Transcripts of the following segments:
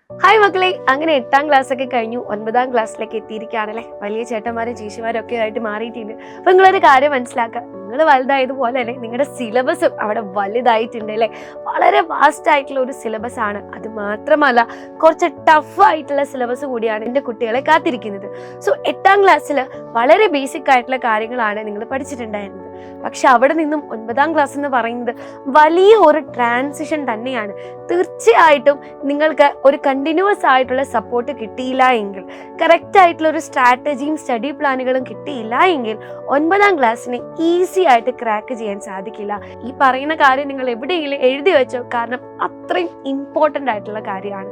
Hi മക്കളെ, അങ്ങനെ 8ാം class ഒക്കെ കഴിഞ്ഞു 9ാം ക്ലാസ്സിലേക്ക് എത്തിയിരിക്കുകയാണല്ലേ. വലിയ ചേട്ടന്മാരും ചേച്ചിമാരും ഒക്കെ ആയിട്ട് മാറിയിട്ടുണ്ട്. അപ്പൊ നിങ്ങളൊരു കാര്യം മനസ്സിലാക്കുക, നിങ്ങൾ വലുതായതുപോലെ തന്നെ നിങ്ങളുടെ സിലബസും അവിടെ വലുതായിട്ടുണ്ട് അല്ലേ. വളരെ വാസ്റ്റ് ആയിട്ടുള്ള ഒരു സിലബസ് ആണ്. അത് മാത്രമല്ല, കുറച്ച് ടഫ് ആയിട്ടുള്ള സിലബസ് കൂടിയാണ് എൻ്റെ കുട്ടികളെ കാത്തിരിക്കുന്നത്. സോ 8ാം ക്ലാസ്സിൽ വളരെ ബേസിക് ആയിട്ടുള്ള കാര്യങ്ങളാണ് നിങ്ങൾ പഠിച്ചിട്ടുണ്ടായിരുന്നത്. പക്ഷെ അവിടെ നിന്നും 9ാം ക്ലാസ് എന്ന് പറയുന്നത് വലിയ ഒരു ട്രാൻസിഷൻ തന്നെയാണ്. തീർച്ചയായിട്ടും നിങ്ങൾക്ക് ഒരു കണ്ടിന്യൂസ് ആയിട്ടുള്ള സപ്പോർട്ട് കിട്ടിയില്ല എങ്കിൽ, കറക്റ്റ് ആയിട്ടുള്ള ഒരു സ്ട്രാറ്റജിയും സ്റ്റഡി പ്ലാനുകളും കിട്ടിയില്ല എങ്കിൽ 9ാം ക്ലാസ്സിനെ ഈസി ആയിട്ട് ക്രാക്ക് ചെയ്യാൻ സാധിക്കില്ല. ഈ പറയുന്ന കാര്യം നിങ്ങൾ എവിടെയെങ്കിലും എഴുതി വെച്ചോ, കാരണം അത്രയും ഇമ്പോർട്ടൻ്റ് ആയിട്ടുള്ള കാര്യമാണ്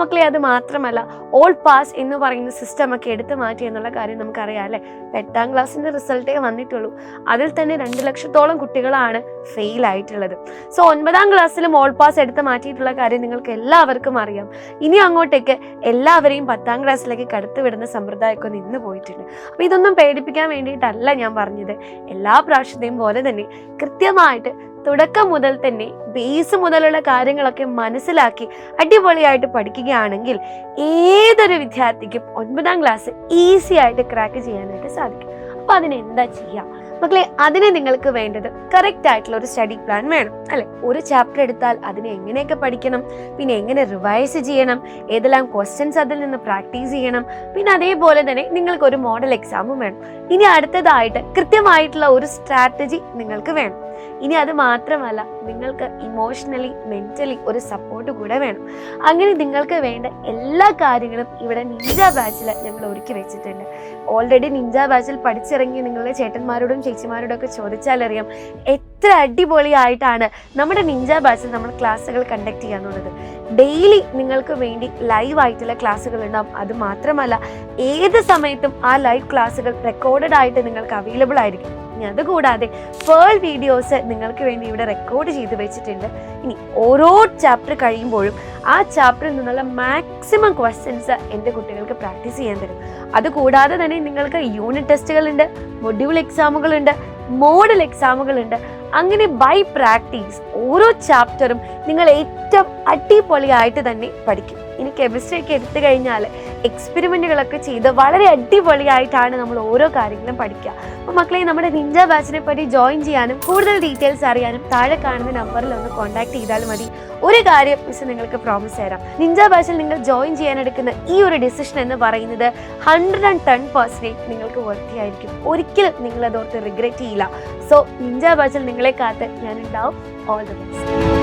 മക്കളെ. അത് മാത്രമല്ല, ഓൾ പാസ് എന്ന് പറയുന്ന സിസ്റ്റം ഒക്കെ എടുത്തു മാറ്റി എന്നുള്ള കാര്യം നമുക്കറിയാം അല്ലേ. 8ാം ക്ലാസ്സിൻ്റെ റിസൾട്ടേ വന്നിട്ടുള്ളൂ, അതിൽ തന്നെ 2 ലക്ഷത്തോളം കുട്ടികളാണ് ഫെയിൽ ആയിട്ടുള്ളത്. സോ 9ാം ക്ലാസ്സിലും ഓൾ പാസ് എടുത്ത് മാറ്റിയിട്ടുള്ള കാര്യം നിങ്ങൾക്ക് എല്ലാവർക്കും അറിയാം. ഇനി അങ്ങോട്ടേക്ക് എല്ലാവരെയും 10ാം ക്ലാസ്സിലേക്ക് കടത്തിവിടുന്ന സമ്പ്രദായമൊക്കെ നിന്ന് പോയിട്ടുണ്ട്. അപ്പൊ ഇതൊന്നും പേടിപ്പിക്കാൻ വേണ്ടിയിട്ടല്ല ഞാൻ പറഞ്ഞത്. എല്ലാ പ്രാവശ്യത്തെയും പോലെ തന്നെ കൃത്യമായിട്ട് തുടക്കം മുതൽ തന്നെ ബേസ് മുതലുള്ള കാര്യങ്ങളൊക്കെ മനസ്സിലാക്കി അടിപൊളിയായിട്ട് പഠിക്കുകയാണെങ്കിൽ ഏതൊരു വിദ്യാർത്ഥിക്കും 9ാം ക്ലാസ് ഈസി ആയിട്ട് ക്രാക്ക് ചെയ്യാനായിട്ട് സാധിക്കും. അപ്പൊ അതിനെന്താ ചെയ്യാം മക്കളെ? അതിന് നിങ്ങൾക്ക് വേണ്ടത് കറക്റ്റ് ആയിട്ടുള്ള ഒരു സ്റ്റഡി പ്ലാൻ വേണം അല്ലെ. ഒരു ചാപ്റ്റർ എടുത്താൽ അതിനെ എങ്ങനെയൊക്കെ പഠിക്കണം, പിന്നെ എങ്ങനെ റിവൈസ് ചെയ്യണം, ഏതെല്ലാം ക്വസ്റ്റ്യൻസ് അതിൽ നിന്ന് പ്രാക്ടീസ് ചെയ്യണം, പിന്നെ അതേപോലെ തന്നെ നിങ്ങൾക്ക് ഒരു മോഡൽ എക്സാമും വേണം. ഇനി അടുത്തതായിട്ട് കൃത്യമായിട്ടുള്ള ഒരു സ്ട്രാറ്റജി നിങ്ങൾക്ക് വേണം. ഇനി അത് മാത്രമല്ല, നിങ്ങൾക്ക് ഇമോഷണലി മെന്റലി ഒരു സപ്പോർട്ട് കൂടെ വേണം. അങ്ങനെ നിങ്ങൾക്ക് വേണ്ട എല്ലാ കാര്യങ്ങളും ഇവിടെ നിഞ്ച ബാച്ചിൽ ഞങ്ങൾ ഒരുക്കി വെച്ചിട്ടുണ്ട്. ഓൾറെഡി നിഞ്ച ബാച്ചിൽ പഠിച്ചിറങ്ങി നിങ്ങളുടെ ചേട്ടന്മാരോടും ചേച്ചിമാരോടും ഒക്കെ ചോദിച്ചാലറിയാം എത്ര അടിപൊളിയായിട്ടാണ് നമ്മുടെ നിഞ്ച ബാച്ചിൽ നമ്മൾ ക്ലാസ്സുകൾ കണ്ടക്ട് ചെയ്യാന്നുള്ളത്. ഡെയിലി നിങ്ങൾക്ക് വേണ്ടി ലൈവ് ആയിട്ടുള്ള ക്ലാസ്സുകൾ ഉണ്ടാവും. അത് മാത്രമല്ല, ഏത് സമയത്തും ആ ലൈവ് ക്ലാസ്സുകൾ റെക്കോർഡഡ് ആയിട്ട് നിങ്ങൾക്ക് അവൈലബിൾ ആയിരിക്കും. ഇനി അതുകൂടാതെ പേൾ വീഡിയോസ് നിങ്ങൾക്ക് വേണ്ടി ഇവിടെ റെക്കോർഡ് ചെയ്ത് വെച്ചിട്ടുണ്ട്. ഇനി ഓരോ ചാപ്റ്റർ കഴിയുമ്പോഴും ആ ചാപ്റ്ററിൽ നിന്നുള്ള മാക്സിമം ക്വസ്റ്റ്യൻസ് എൻ്റെ കുട്ടികൾക്ക് പ്രാക്ടീസ് ചെയ്യാൻ തരും. അതുകൂടാതെ തന്നെ നിങ്ങൾക്ക് യൂണിറ്റ് ടെസ്റ്റുകളുണ്ട്, മൊഡ്യൂൾ എക്സാമുകളുണ്ട്, മോഡൽ എക്സാമുകളുണ്ട്. അങ്ങനെ ബൈ പ്രാക്ടീസ് ഓരോ ചാപ്റ്ററും നിങ്ങൾ ഏറ്റവും അടിപൊളിയായിട്ട് തന്നെ പഠിക്കും. ഇനി കെമിസ്ട്രി ഒക്കെ എടുത്തു കഴിഞ്ഞാൽ എക്സ്പെരിമെന്റുകളൊക്കെ ചെയ്ത് വളരെ അടിപൊളിയായിട്ടാണ് നമ്മൾ ഓരോ കാര്യങ്ങളും പഠിക്കുക. അപ്പോൾ മക്കളെ, നമ്മുടെ നിഞ്ച ബാച്ചിനെ പറ്റി ജോയിൻ ചെയ്യാനും കൂടുതൽ ഡീറ്റെയിൽസ് അറിയാനും താഴെ കാണുന്ന നമ്പറിൽ ഒന്ന് കോൺടാക്ട് ചെയ്താൽ മതി. ഒരു കാര്യം മിസ് നിങ്ങൾക്ക് പ്രോമിസ് തരാം, നിഞ്ച ബാച്ചിൽ നിങ്ങൾ ജോയിൻ ചെയ്യാനെടുക്കുന്ന ഈ ഒരു ഡിസിഷൻ എന്ന് പറയുന്നത് 110% നിങ്ങൾക്ക് വർത്തിയായിരിക്കും. ഒരിക്കലും നിങ്ങളതോർത്ത് റിഗ്രറ്റ് ചെയ്യില്ല. സോ നിഞ്ച ബാച്ചിൽ നിങ്ങളെ കാത്ത് ഞാനുണ്ടാവും. All the best.